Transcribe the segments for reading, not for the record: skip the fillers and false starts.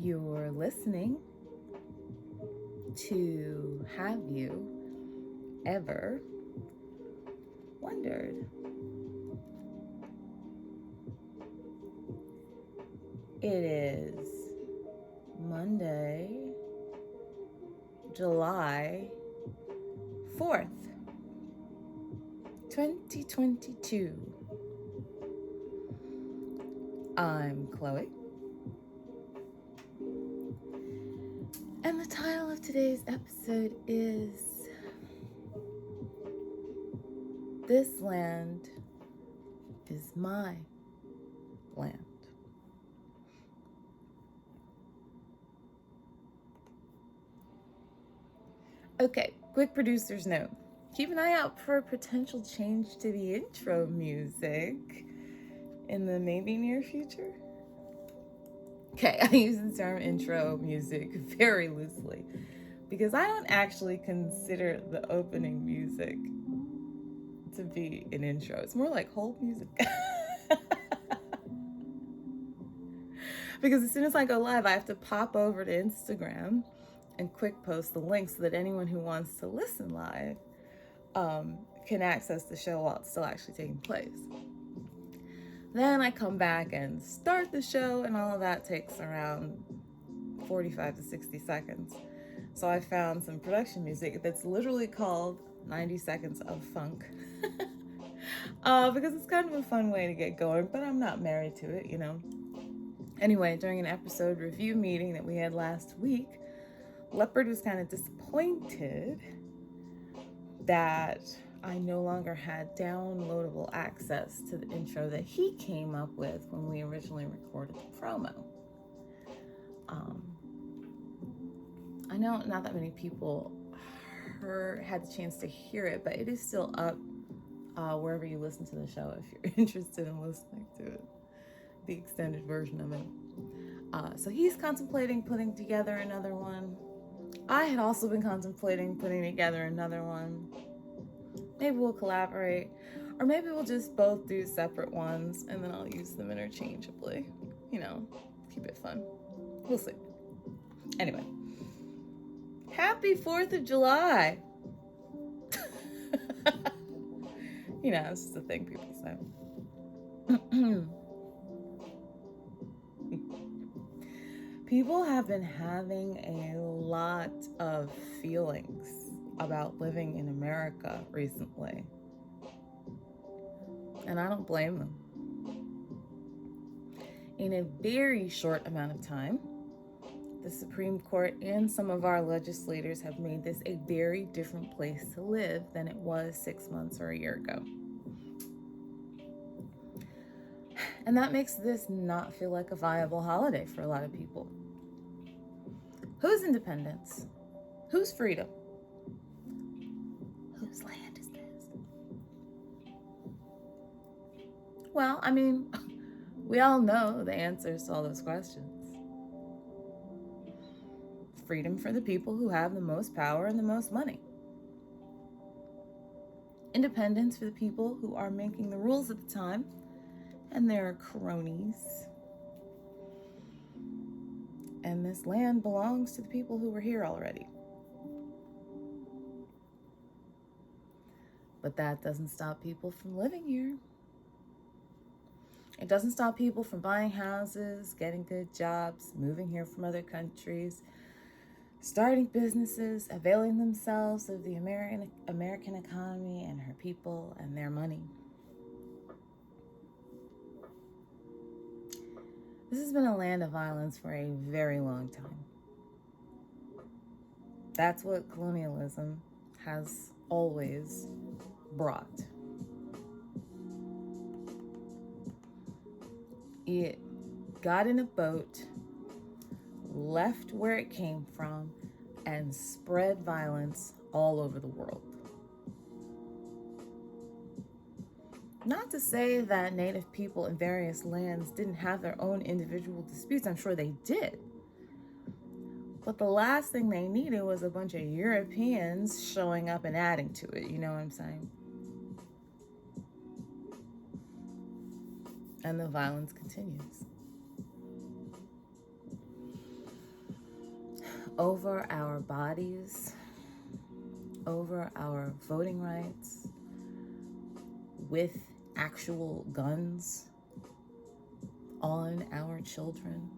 you're listening to Have You Ever Wondered? It is Monday, July 4th, 2022. I'm Chloe. And the title of today's episode is This Land is My Land. Okay, quick producer's note. Keep an eye out for a potential change to the intro music in the maybe near future. Okay, I use the term intro music very loosely because I don't actually consider the opening music to be an intro. It's more like hold music. Because as soon as I go live, I have to pop over to Instagram and quick post the link so that anyone who wants to listen live can access the show while it's still actually taking place. Then I come back and start the show, and all of that takes around 45 to 60 seconds. So I found some production music that's literally called 90 Seconds of Funk. Because it's kind of a fun way to get going, but I'm not married to it, you know. Anyway, during an episode review meeting that we had last week, Leopard was kind of disappointed that I no longer had downloadable access to the intro that he came up with when we originally recorded the promo. I know not that many people had the chance to hear it, but it is still up wherever you listen to the show if you're interested in listening to it, the extended version of it. So he's contemplating putting together another one. I had also been contemplating putting together another one. Maybe we'll collaborate, or maybe we'll just both do separate ones and then I'll use them interchangeably. You know, keep it fun. We'll see. Anyway, happy 4th of July. You know, it's just a thing people say. People have been having a lot of feelings about living in America recently. And I don't blame them. In a very short amount of time, the Supreme Court and some of our legislators have made this a very different place to live than it was 6 months or a year ago. And that makes this not feel like a viable holiday for a lot of people. Whose independence? Whose freedom? Whose land is this? Well, I mean, we all know the answers to all those questions. Freedom for the people who have the most power and the most money. Independence for the people who are making the rules at the time and their cronies. And this land belongs to the people who were here already. But that doesn't stop people from living here. It doesn't stop people from buying houses, getting good jobs, moving here from other countries, starting businesses, availing themselves of the American economy and her people and their money. This has been a land of violence for a very long time. That's what colonialism has always brought. It got in a boat, left where it came from, and spread violence all over the world. Not to say that Native people in various lands didn't have their own individual disputes. I'm sure they did. But the last thing they needed was a bunch of Europeans showing up and adding to it. You know what I'm saying? And the violence continues. over our bodies, over our voting rights, with actual guns on our children.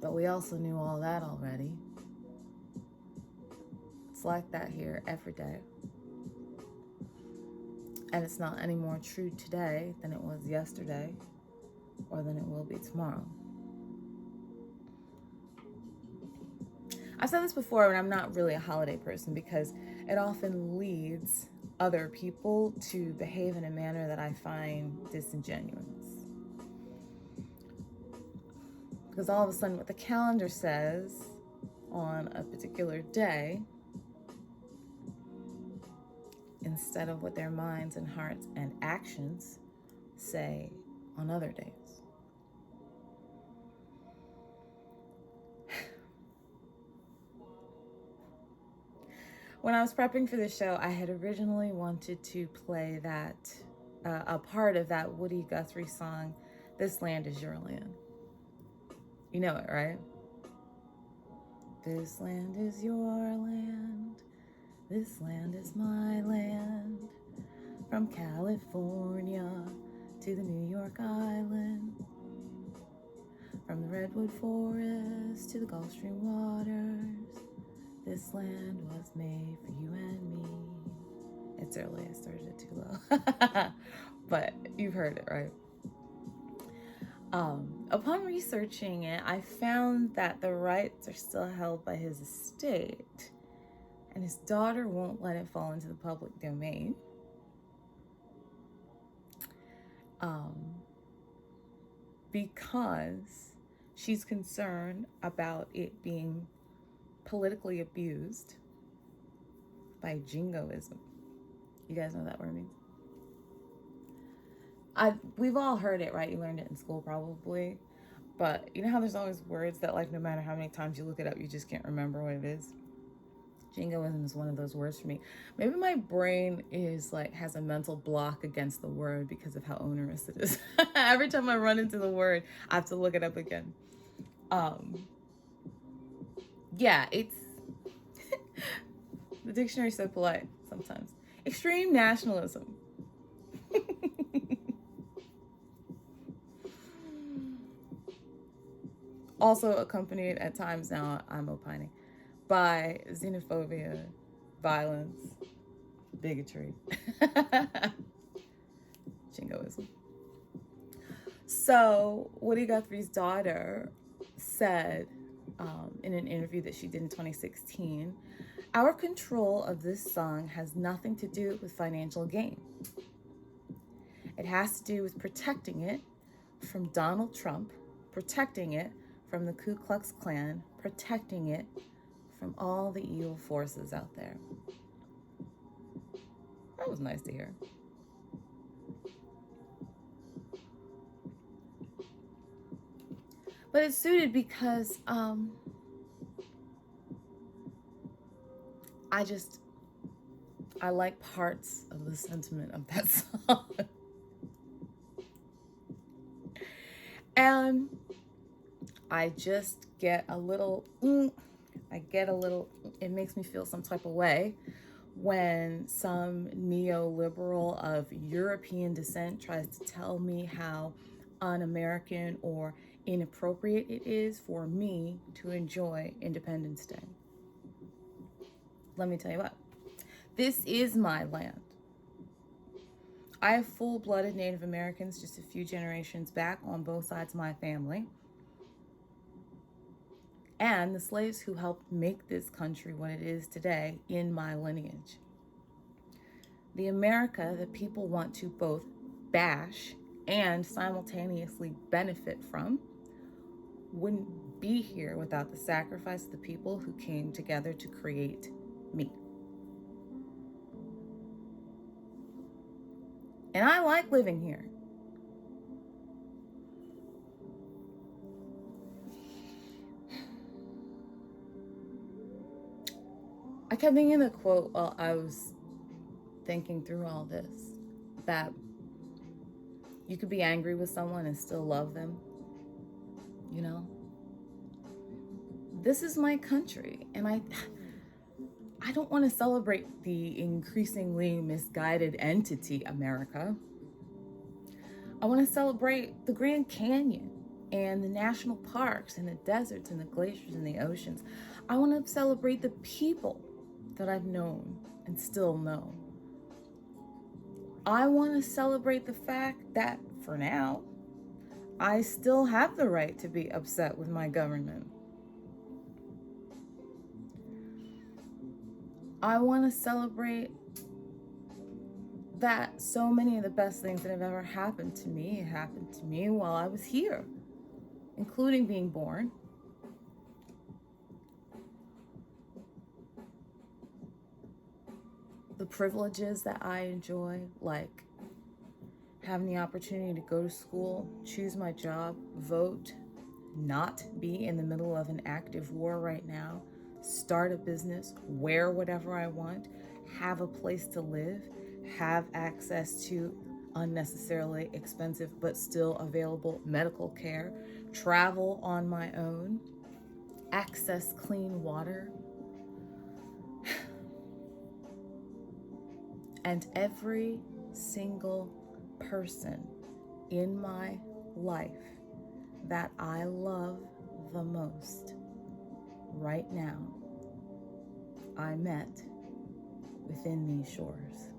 But we also knew all that already. It's like that here every day. And it's not any more true today than it was yesterday or than it will be tomorrow. I've said this before, and I'm not really a holiday person because it often leads other people to behave in a manner that I find disingenuous. Because all of a sudden what the calendar says on a particular day, instead of what their minds and hearts and actions say on other days. When I was prepping for the show, I had originally wanted to play that, a part of that Woody Guthrie song, "This Land Is Your Land." You know it, right? This land is your land. This land is my land. From California to the New York Island. From the Redwood Forest to the Gulf Stream waters. This land was made for you and me. It's early, I started it too low. But you've heard it, right? Upon researching it, I found that the rights are still held by his estate, and his daughter won't let it fall into the public domain. Because she's concerned about it being politically abused by jingoism. You guys know what that word means? We've all heard it, right? You learned it in school probably. But you know how there's always words that, like, no matter how many times you look it up, you just can't remember what it is? Jingoism is one of those words for me. Maybe my brain is like has a mental block against the word because of how onerous it is. Every time I run into the word, I have to look it up again. Yeah, it's the dictionary's so polite sometimes. Extreme nationalism. Also accompanied at times, now I'm opining, by xenophobia, violence, bigotry, jingoism. So Woody Guthrie's daughter said in an interview that she did in 2016, "Our control of this song has nothing to do with financial gain. It has to do with protecting it from Donald Trump, protecting it from the Ku Klux Klan, protecting it from all the evil forces out there." That was nice to hear. But it's suited because I like parts of the sentiment of that song. And I just get a little, it makes me feel some type of way when some neoliberal of European descent tries to tell me how un-American or inappropriate it is for me to enjoy Independence Day. Let me tell you what, this is my land. I have full-blooded Native Americans just a few generations back on both sides of my family. And the slaves who helped make this country what it is today in my lineage. The America that people want to both bash and simultaneously benefit from wouldn't be here without the sacrifice of the people who came together to create me. And I like living here. I kept thinking the quote while I was thinking through all this, that you could be angry with someone and still love them. You know, this is my country, and I don't want to celebrate the increasingly misguided entity America. I want to celebrate the Grand Canyon and the national parks and the deserts and the glaciers and the oceans. I want to celebrate the people that I've known and still know. I want to celebrate the fact that, for now, I still have the right to be upset with my government. I want to celebrate that so many of the best things that have ever happened to me while I was here, including being born. The privileges that I enjoy, like having the opportunity to go to school, choose my job, vote, not be in the middle of an active war right now, start a business, wear whatever I want, have a place to live, have access to unnecessarily expensive but still available medical care, travel on my own, access clean water, and every single person in my life that I love the most right now, I met within these shores.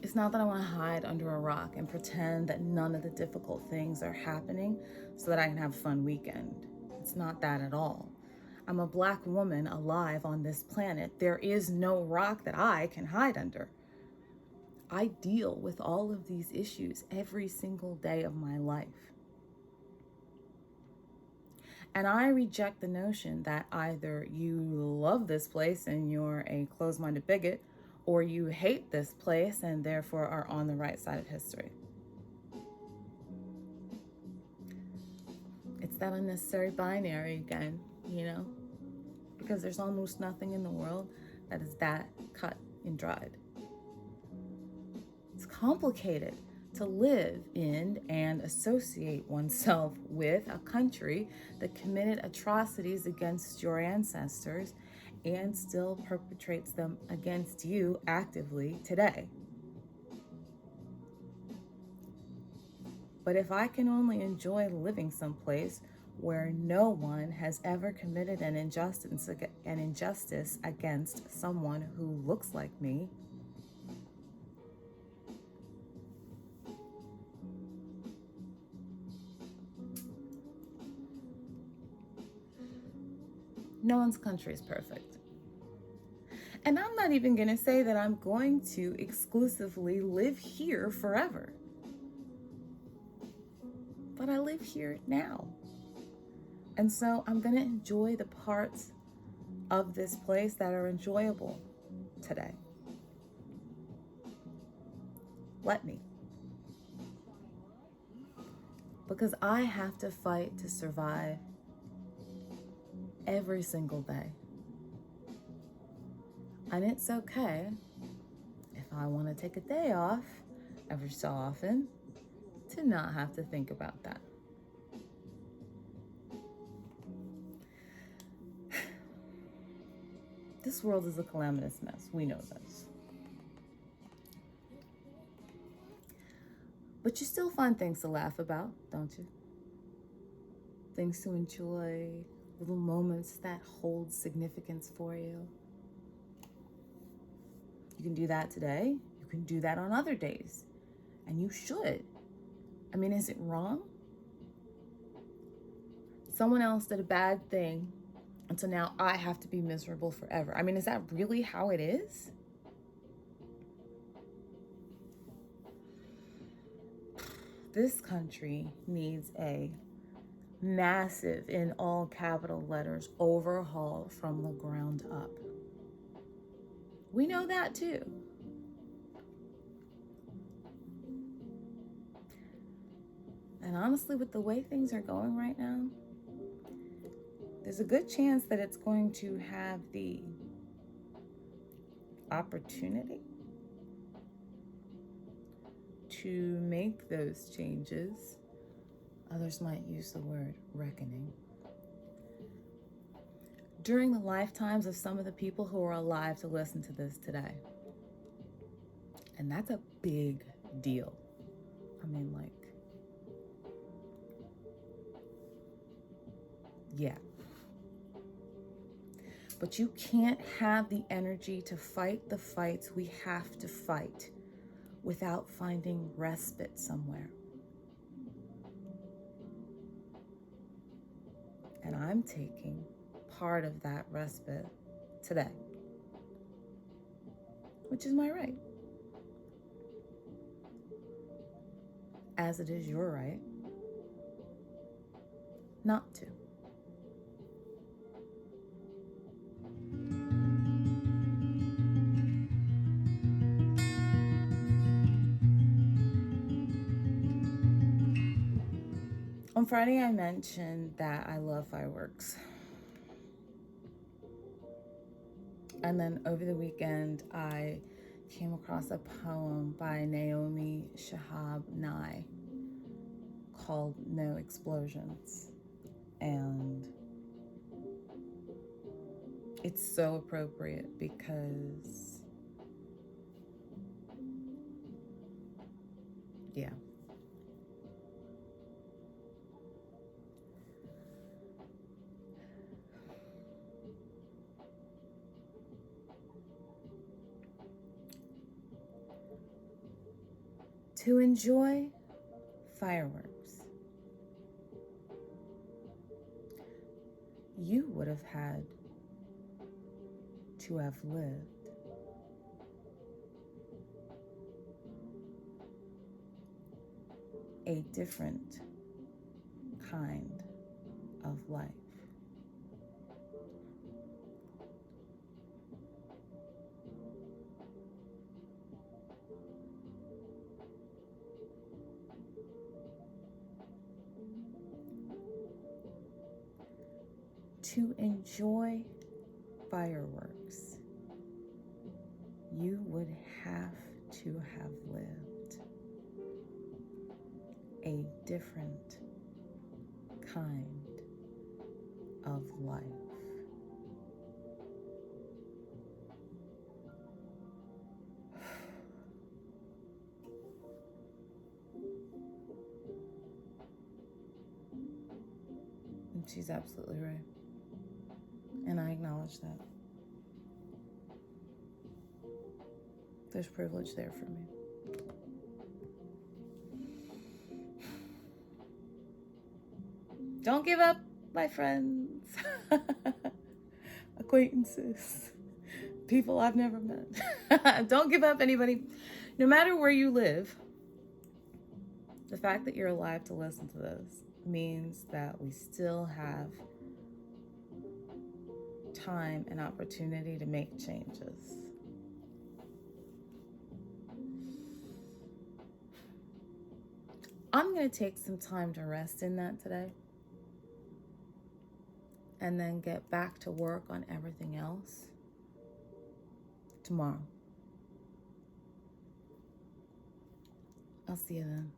It's not that I want to hide under a rock and pretend that none of the difficult things are happening so that I can have a fun weekend. It's not that at all. I'm a Black woman alive on this planet. There is no rock that I can hide under. I deal with all of these issues every single day of my life. And I reject the notion that either you love this place and you're a closed-minded bigot, or you hate this place and therefore are on the right side of history. It's that unnecessary binary again, you know, because there's almost nothing in the world that is that cut and dried. It's complicated to live in and associate oneself with a country that committed atrocities against your ancestors and still perpetrates them against you actively today. But if I can only enjoy living someplace where no one has ever committed an injustice against someone who looks like me, no one's country is perfect. And I'm not even going to say that I'm going to exclusively live here forever. But I live here now. And so I'm going to enjoy the parts of this place that are enjoyable today. Let me. Because I have to fight to survive every single day. And it's okay if I want to take a day off every so often to not have to think about that. This world is a calamitous mess. We know this. But you still find things to laugh about, don't you? Things to enjoy, little moments that hold significance for you. You can do that today. You can do that on other days. And you should. I mean, is it wrong? Someone else did a bad thing, and so now I have to be miserable forever. I mean, is that really how it is? This country needs a massive, in all capital letters, overhaul from the ground up. We know that too. And honestly, with the way things are going right now, there's a good chance that it's going to have the opportunity to make those changes. Others might use the word reckoning. During the lifetimes of some of the people who are alive to listen to this today. And that's a big deal. I mean, like, yeah. But you can't have the energy to fight the fights we have to fight without finding respite somewhere. And I'm taking part of that respite today, which is my right. As it is your right not to. On Friday, I mentioned that I love fireworks. And then over the weekend, I came across a poem by Naomi Shihab Nye called No Explosions. And it's so appropriate because, yeah. To enjoy fireworks, you would have had to have lived a different kind of life. To enjoy fireworks, you would have to have lived a different kind of life. And she's absolutely right. And I acknowledge that. There's privilege there for me. Don't give up, my friends, acquaintances, people I've never met. Don't give up, anybody. No matter where you live, the fact that you're alive to listen to this means that we still have time and opportunity to make changes. I'm going to take some time to rest in that today and then get back to work on everything else tomorrow. I'll see you then.